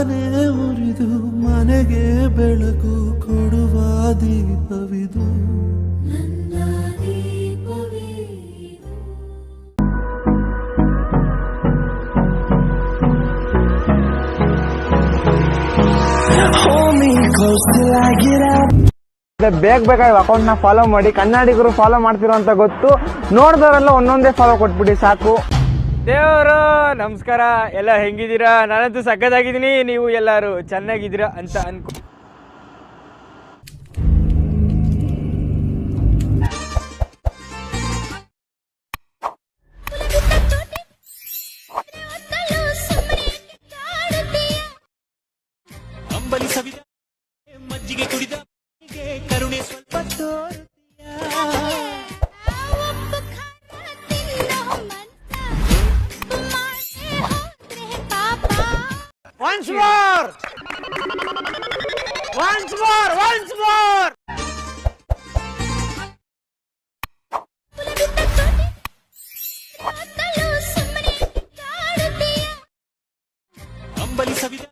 ತಾನೇ ಉರಿದು ಮನೆಗೆ ಬೆಳಕು ಕೊಡುವ ದೀಪವಿದು. ಬೇಗ ಅಕೌಂಟ್ ನ ಫಾಲೋ ಮಾಡಿ. ಕನ್ನಡಿಗರು ಫಾಲೋ ಮಾಡ್ತಿರೋ ಅಂತ ಗೊತ್ತು, ನೋಡಿದವರೆಲ್ಲ ಒಂದೊಂದೇ ಫಾಲೋ ಕೊಟ್ಬಿಡಿ ಸಾಕು. ದೇವರು ನಮಸ್ಕಾರ, ಎಲ್ಲ ಹೆಂಗಿದ್ದೀರಾ? ನಾನಂತೂ ಸಕ್ಕತ್ತಾಗಿದ್ದೀನಿ, ನೀವು ಎಲ್ಲರೂ ಚೆನ್ನಾಗಿದ್ದೀರಾ ಅಂತ ಅನ್ಕೊ. ಮಜ್ಜಿಗೆ ಕುಡಿದ ಕರುಣೆ ಸ್ವಲ್ಪ Once more! Once more! Once more! ಅಂಬಲಿ ಸವಿದ